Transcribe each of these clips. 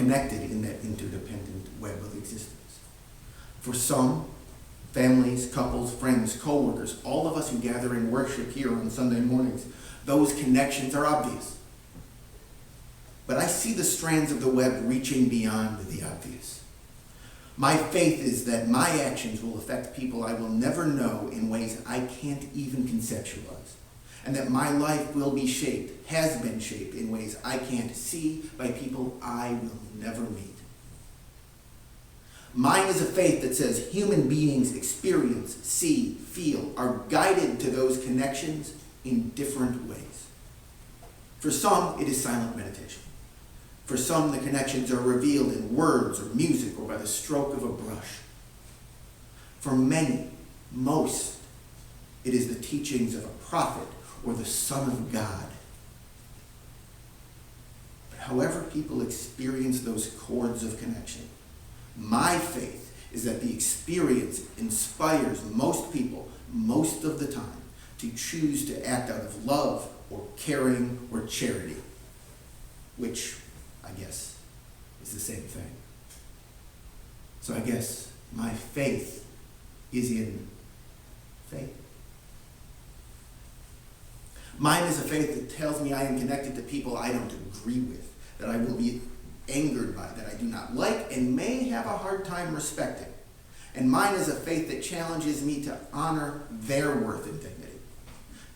connected in that interdependent web of existence. For some, families, couples, friends, co-workers, all of us who gather in worship here on Sunday mornings, those connections are obvious. But I see the strands of the web reaching beyond the obvious. My faith is that my actions will affect people I will never know in ways I can't even conceptualize, and that my life will be shaped, has been shaped in ways I can't see by people I will never meet. Mine is a faith that says human beings experience, see, feel, are guided to those connections in different ways. For some, it is silent meditation. For some, the connections are revealed in words or music or by the stroke of a brush. For many, most, it is the teachings of a prophet or the Son of God. But however people experience those chords of connection, my faith is that the experience inspires most people, most of the time, to choose to act out of love or caring or charity, which I guess is the same thing. So I guess my faith is in faith. Mine is a faith that tells me I am connected to people I don't agree with, that I will be angered by, that I do not like, and may have a hard time respecting. And mine is a faith that challenges me to honor their worth and dignity,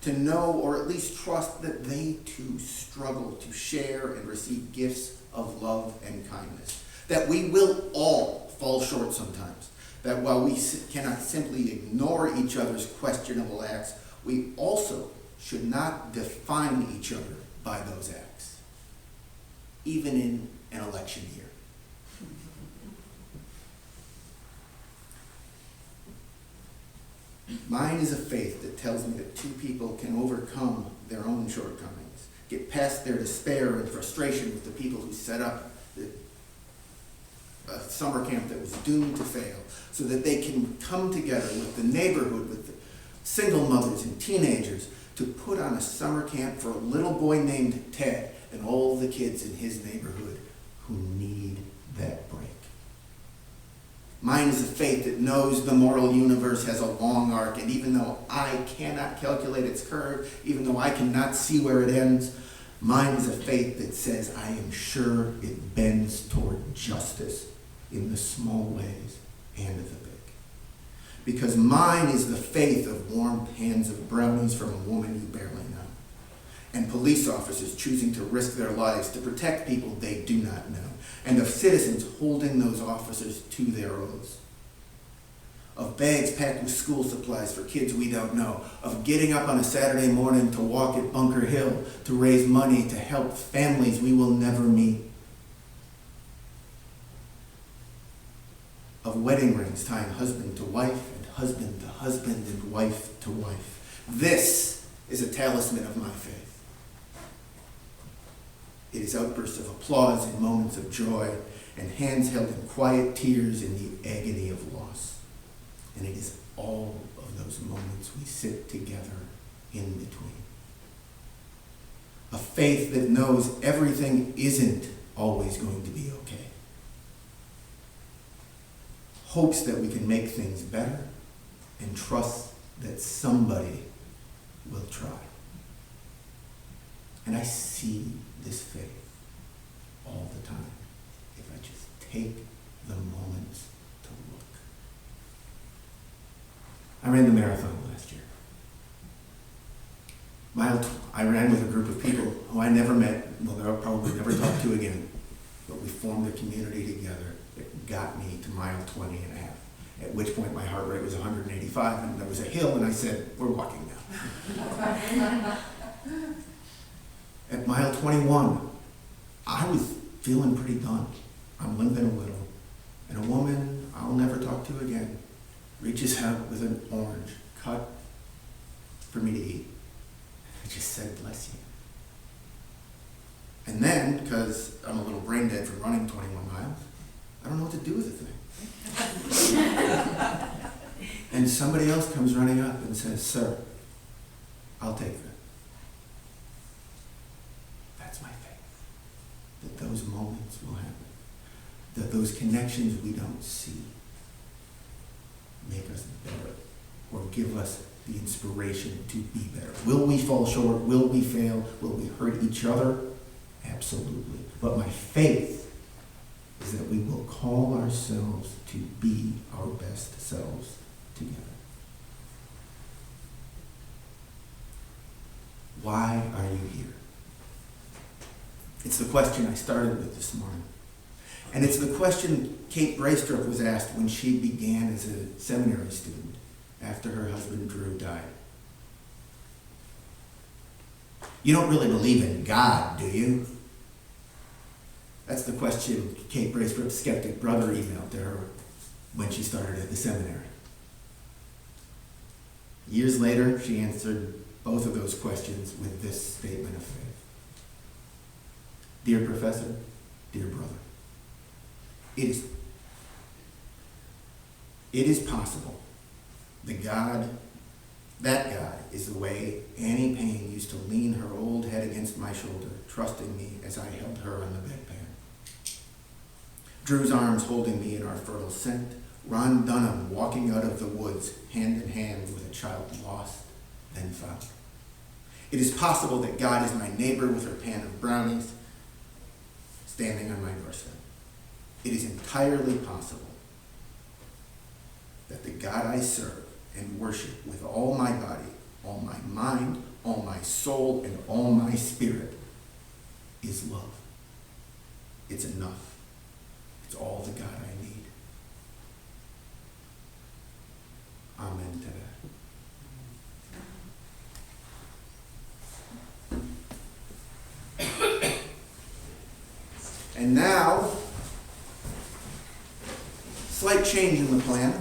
to know or at least trust that they too struggle to share and receive gifts of love and kindness, that we will all fall short sometimes, that while we cannot simply ignore each other's questionable acts, we also should not define each other by those acts, even in an election year. Mine is a faith that tells me that two people can overcome their own shortcomings, get past their despair and frustration with the people who set up a summer camp that was doomed to fail, so that they can come together with the neighborhood, with the single mothers and teenagers, to put on a summer camp for a little boy named Ted and all the kids in his neighborhood who need that break. Mine is a faith that knows the moral universe has a long arc, and even though I cannot calculate its curve, even though I cannot see where it ends, mine is a faith that says I am sure it bends toward justice in the small ways and the big. Because mine is the faith of warm pans of brownies from a woman you barely know, and police officers choosing to risk their lives to protect people they do not know, and of citizens holding those officers to their oaths, of bags packed with school supplies for kids we don't know, of getting up on a Saturday morning to walk at Bunker Hill to raise money to help families we will never meet, of wedding rings tying husband to wife and husband to husband and wife to wife. This is a talisman of my faith. It is outbursts of applause in moments of joy and hands held in quiet tears in the agony of loss. And it is all of those moments we sit together in between. A faith that knows everything isn't always going to be okay. Hopes that we can make things better and trust that somebody will try. And I see this faith all the time if I just take the moments to look. I ran the marathon last year. I ran with a group of people who I never met, well, I'll probably never talk to again, but we formed a community together that got me to mile 20 and a half, at which point my heart rate was 185, and there was a hill, and I said, we're walking now. At mile 21, I was feeling pretty done. I'm limping a little. And a woman I'll never talk to again reaches out with an orange cut for me to eat. I just said, bless you. And then, because I'm a little brain dead from running 21 miles, I don't know what to do with the thing. And somebody else comes running up and says, sir, I'll take that. That's my faith, that those moments will happen. that those connections we don't see make us better or give us the inspiration to be better. Will we fall short? Will we fail? Will we hurt each other? Absolutely. But my faith is that we will call ourselves to be our best selves together. Why are you here? It's the question I started with this morning. And it's the question Kate Braystrup was asked when she began as a seminary student after her husband Drew died. You don't really believe in God, do you? That's the question Kate Braystrup's skeptic brother emailed to her when she started at the seminary. Years later, she answered both of those questions with this statement of faith. Dear professor, dear brother, it is possible that God is the way Annie Payne used to lean her old head against my shoulder, trusting me as I held her on the bedpan. Drew's arms holding me in our fertile scent, Ron Dunham walking out of the woods hand in hand with a child lost, then found. It is possible that God is my neighbor with her pan of brownies, standing on my doorstep. It is entirely possible that the God I serve and worship with all my body, all my mind, all my soul, and all my spirit is love. It's enough. It's all the God I need. Amen to that. And now, slight change in the plan.